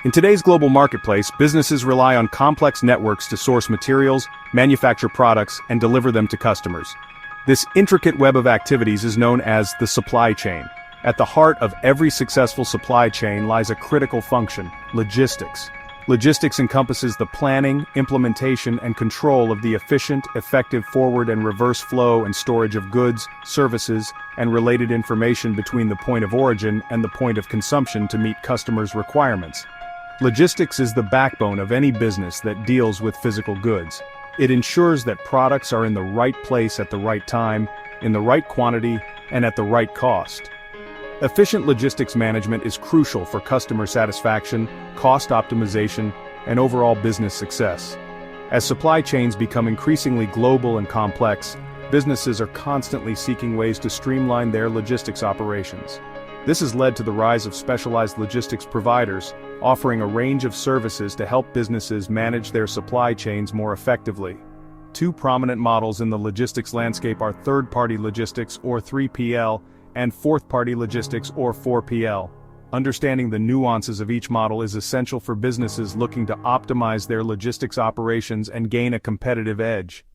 In today's global marketplace, businesses rely on complex networks to source materials, manufacture products, and deliver them to customers. This intricate web of activities is known as the supply chain. At the heart of every successful supply chain lies a critical function: logistics. Logistics encompasses the planning, implementation, and control of the efficient, effective forward and reverse flow and storage of goods, services, and related information between the point of origin and the point of consumption to meet customers' requirements. Logistics is the backbone of any business that deals with physical goods. It ensures that products are in the right place at the right time, in the right quantity, and at the right cost. Efficient logistics management is crucial for customer satisfaction, cost optimization, and overall business success. As supply chains become increasingly global and complex, businesses are constantly seeking ways to streamline their logistics operations. This has led to the rise of specialized logistics providers, offering a range of services to help businesses manage their supply chains more effectively. Two prominent models in the logistics landscape are third-party logistics, or 3PL, and fourth-party logistics, or 4PL. Understanding the nuances of each model is essential for businesses looking to optimize their logistics operations and gain a competitive edge.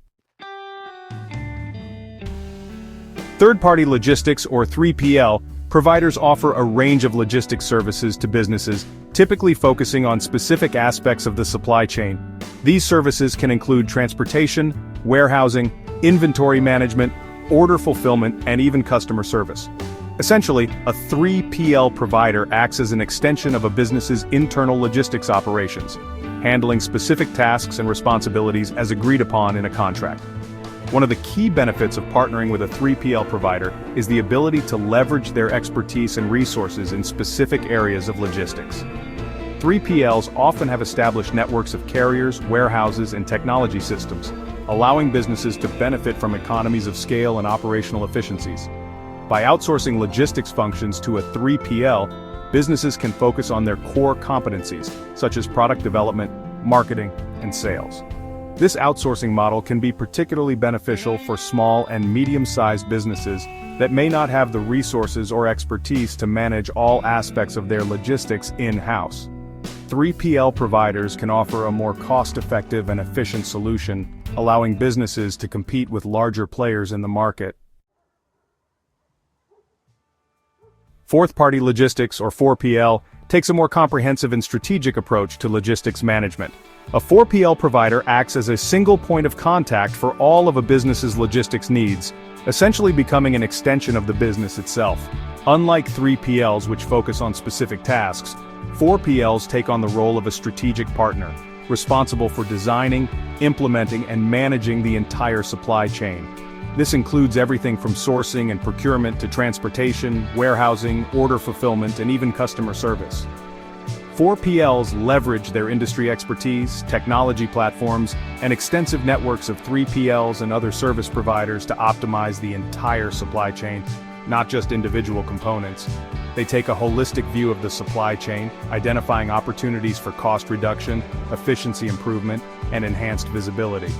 Third-party logistics, or 3PL, providers offer a range of logistics services to businesses, typically focusing on specific aspects of the supply chain. These services can include transportation, warehousing, inventory management, order fulfillment, and even customer service. Essentially, a 3PL provider acts as an extension of a business's internal logistics operations, handling specific tasks and responsibilities as agreed upon in a contract. One of the key benefits of partnering with a 3PL provider is the ability to leverage their expertise and resources in specific areas of logistics. 3PLs often have established networks of carriers, warehouses, and technology systems, allowing businesses to benefit from economies of scale and operational efficiencies. By outsourcing logistics functions to a 3PL, businesses can focus on their core competencies, such as product development, marketing, and sales. This outsourcing model can be particularly beneficial for small and medium-sized businesses that may not have the resources or expertise to manage all aspects of their logistics in-house. 3PL providers can offer a more cost-effective and efficient solution, allowing businesses to compete with larger players in the market. Fourth-party logistics, or 4PL, takes a more comprehensive and strategic approach to logistics management. A 4PL provider acts as a single point of contact for all of a business's logistics needs, essentially becoming an extension of the business itself. Unlike 3PLs, which focus on specific tasks, 4PLs take on the role of a strategic partner, responsible for designing, implementing, and managing the entire supply chain. This includes everything from sourcing and procurement to transportation, warehousing, order fulfillment, and even customer service. 4PLs leverage their industry expertise, technology platforms, and extensive networks of 3PLs and other service providers to optimize the entire supply chain, not just individual components. They take a holistic view of the supply chain, identifying opportunities for cost reduction, efficiency improvement, and enhanced visibility.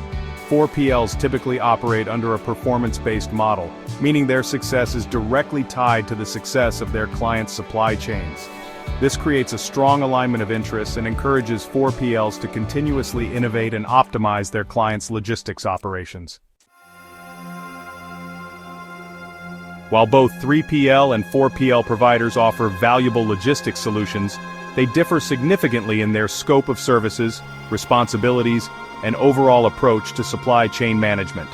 4PLs typically operate under a performance-based model, meaning their success is directly tied to the success of their clients' supply chains. This creates a strong alignment of interests and encourages 4PLs to continuously innovate and optimize their clients' logistics operations. While both 3PL and 4PL providers offer valuable logistics solutions, they differ significantly in their scope of services, responsibilities, and overall approach to supply chain management.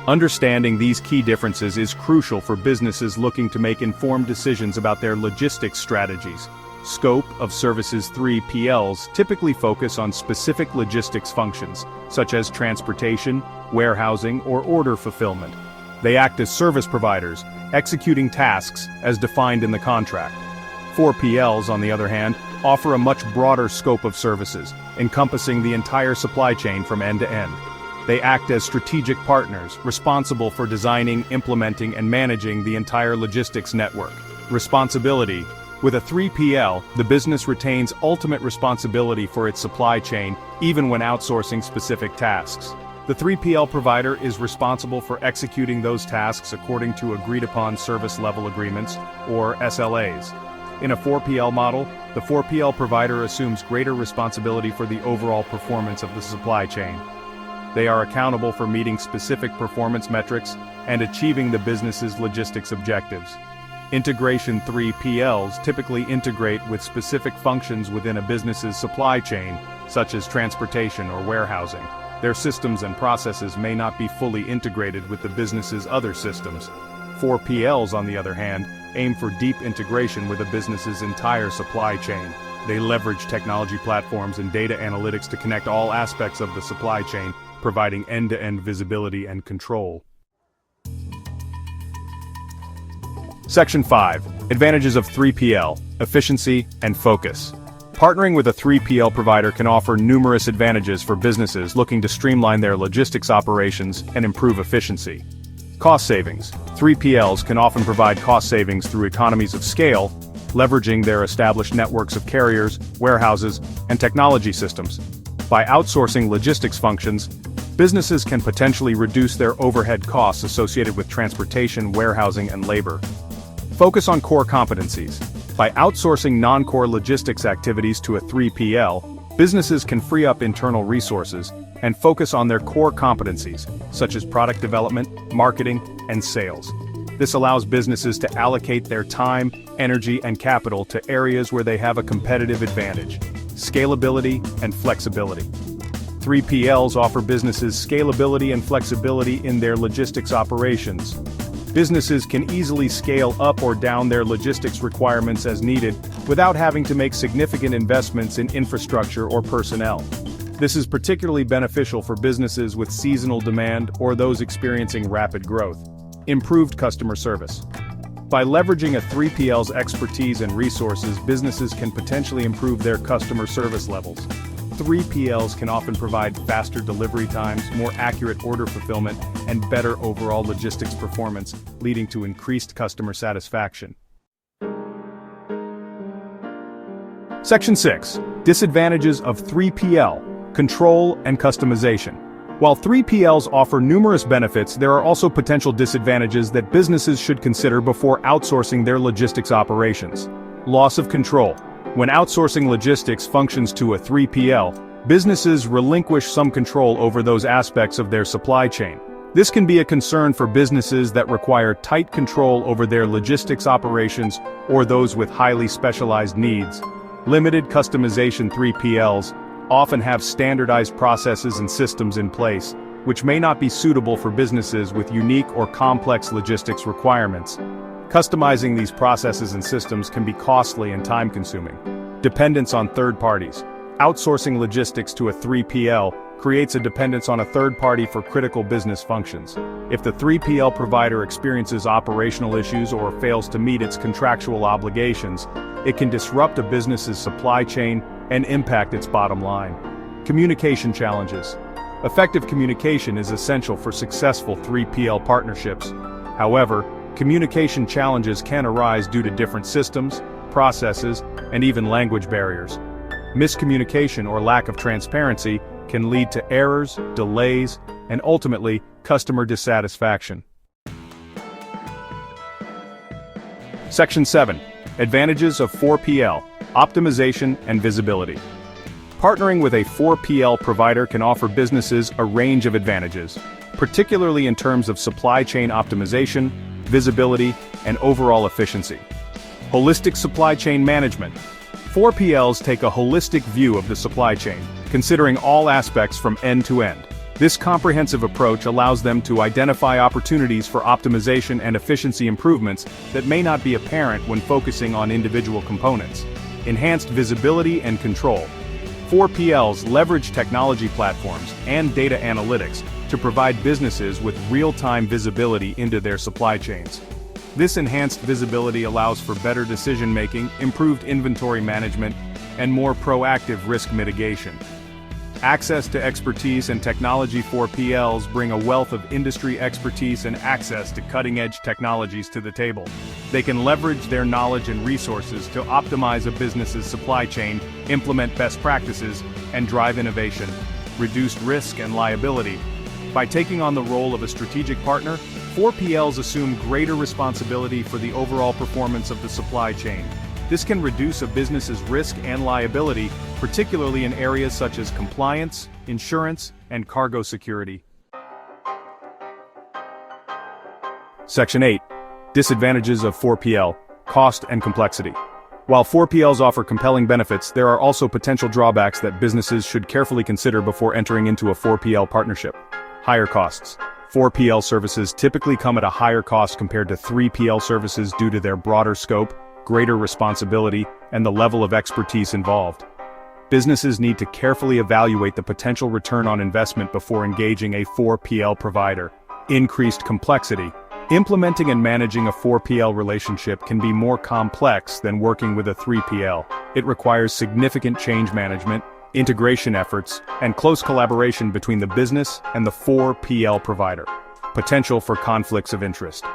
Understanding these key differences is crucial for businesses looking to make informed decisions about their logistics strategies. Scope of services: 3PLs typically focus on specific logistics functions, such as transportation, warehousing, or order fulfillment. They act as service providers, executing tasks as defined in the contract. 4PLs, on the other hand, offer a much broader scope of services, encompassing the entire supply chain from end to end. They act as strategic partners, responsible for designing, implementing, and managing the entire logistics network. Responsibility: with a 3PL, the business retains ultimate responsibility for its supply chain, even when outsourcing specific tasks. The 3PL provider is responsible for executing those tasks according to agreed-upon service level agreements, or SLAs. In a 4PL model, the 4PL provider assumes greater responsibility for the overall performance of the supply chain. They are accountable for meeting specific performance metrics and achieving the business's logistics objectives. Integration 3PLs typically integrate with specific functions within a business's supply chain, such as transportation or warehousing. Their systems and processes may not be fully integrated with the business's other systems. 4PLs, on the other hand, aim for deep integration with a business's entire supply chain. They leverage technology platforms and data analytics to connect all aspects of the supply chain, providing end-to-end visibility and control. Section 5. Advantages of 3PL, efficiency and focus. Partnering with a 3PL provider can offer numerous advantages for businesses looking to streamline their logistics operations and improve efficiency. Cost savings. 3PLs can often provide cost savings through economies of scale, leveraging their established networks of carriers, warehouses, and technology systems. By outsourcing logistics functions, businesses can potentially reduce their overhead costs associated with transportation, warehousing, and labor. Focus on core competencies. By outsourcing non-core logistics activities to a 3PL, businesses can free up internal resources and focus on their core competencies, such as product development, marketing, and sales. This allows businesses to allocate their time, energy, and capital to areas where they have a competitive advantage. Scalability and flexibility. 3PLs offer businesses scalability and flexibility in their logistics operations. Businesses can easily scale up or down their logistics requirements as needed without having to make significant investments in infrastructure or personnel. This is particularly beneficial for businesses with seasonal demand or those experiencing rapid growth. Improved customer service. By leveraging a 3PL's expertise and resources, businesses can potentially improve their customer service levels. 3PLs can often provide faster delivery times, more accurate order fulfillment, and better overall logistics performance, leading to increased customer satisfaction. Section 6. Disadvantages of 3PL, control and customization. While 3PLs offer numerous benefits, there are also potential disadvantages that businesses should consider before outsourcing their logistics operations. Loss of control. When outsourcing logistics functions to a 3PL, businesses relinquish some control over those aspects of their supply chain. This can be a concern for businesses that require tight control over their logistics operations or those with highly specialized needs. Limited customization. 3PLs often have standardized processes and systems in place, which may not be suitable for businesses with unique or complex logistics requirements. Customizing these processes and systems can be costly and time-consuming. Dependence on third parties. Outsourcing logistics to a 3PL creates a dependence on a third party for critical business functions. If the 3PL provider experiences operational issues or fails to meet its contractual obligations, it can disrupt a business's supply chain and impact its bottom line. Communication challenges. Effective communication is essential for successful 3PL partnerships. However, communication challenges can arise due to different systems, processes, and even language barriers. Miscommunication or lack of transparency can lead to errors, delays, and ultimately, customer dissatisfaction. Section 7. Advantages of 4PL, optimization and visibility. Partnering with a 4PL provider can offer businesses a range of advantages, particularly in terms of supply chain optimization, visibility, and overall efficiency. Holistic supply chain management. 4PLs take a holistic view of the supply chain, considering all aspects from end to end. This comprehensive approach allows them to identify opportunities for optimization and efficiency improvements that may not be apparent when focusing on individual components. Enhanced visibility and control. 4PLs leverage technology platforms and data analytics to provide businesses with real-time visibility into their supply chains. This enhanced visibility allows for better decision-making, improved inventory management, and more proactive risk mitigation. Access to expertise and technology. 4PLs bring a wealth of industry expertise and access to cutting-edge technologies to the table. They can leverage their knowledge and resources to optimize a business's supply chain, implement best practices, and drive innovation, reduce risk and liability. By taking on the role of a strategic partner, 4PLs assume greater responsibility for the overall performance of the supply chain. This can reduce a business's risk and liability, particularly in areas such as compliance, insurance, and cargo security. Section 8. Disadvantages of 4PL, cost and complexity. While 4PLs offer compelling benefits, there are also potential drawbacks that businesses should carefully consider before entering into a 4PL partnership. Higher costs. 4PL services typically come at a higher cost compared to 3PL services due to their broader scope, greater responsibility, and the level of expertise involved. Businesses need to carefully evaluate the potential return on investment before engaging a 4PL provider. Increased complexity. Implementing and managing a 4PL relationship can be more complex than working with a 3PL. It requires significant change management, integration efforts, and close collaboration between the business and the 4PL provider. Potential for conflicts of interest.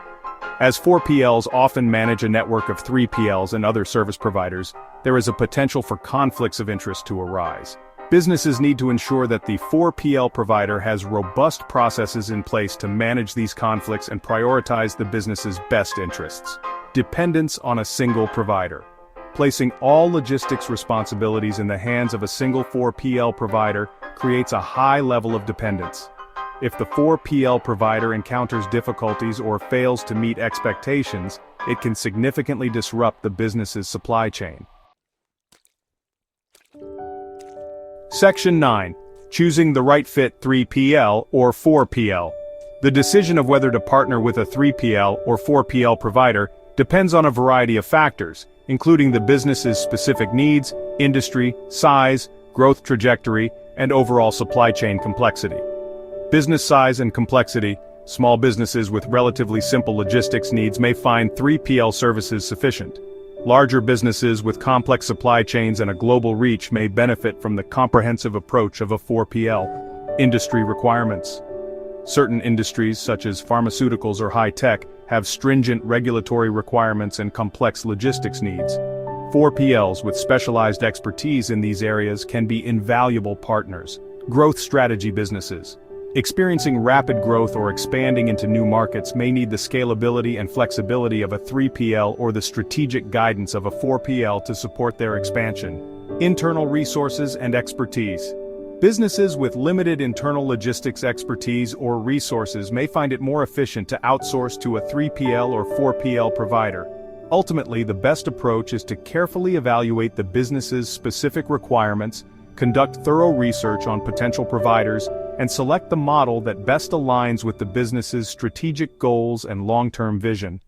As 4PLs often manage a network of 3PLs and other service providers, there is a potential for conflicts of interest to arise. Businesses need to ensure that the 4PL provider has robust processes in place to manage these conflicts and prioritize the business's best interests. Dependence on a single provider. Placing all logistics responsibilities in the hands of a single 4PL provider creates a high level of dependence. If the 4PL provider encounters difficulties or fails to meet expectations, it can significantly disrupt the business's supply chain. Section 9. Choosing the right fit 3PL or 4PL. The decision of whether to partner with a 3PL or 4PL provider depends on a variety of factors, including the business's specific needs, industry, size, growth trajectory, and overall supply chain complexity. Business size and complexity. Small businesses with relatively simple logistics needs may find 3PL services sufficient. Larger businesses with complex supply chains and a global reach may benefit from the comprehensive approach of a 4PL. Industry requirements. Certain industries, such as pharmaceuticals or high-tech, have stringent regulatory requirements and complex logistics needs. 4PLs with specialized expertise in these areas can be invaluable partners. Growth strategy businesses. Experiencing rapid growth or expanding into new markets may need the scalability and flexibility of a 3PL or the strategic guidance of a 4PL to support their expansion. Internal resources and expertise. Businesses with limited internal logistics expertise or resources may find it more efficient to outsource to a 3PL or 4PL provider. Ultimately, the best approach is to carefully evaluate the business's specific requirements, conduct thorough research on potential providers, and select the model that best aligns with the business's strategic goals and long-term vision.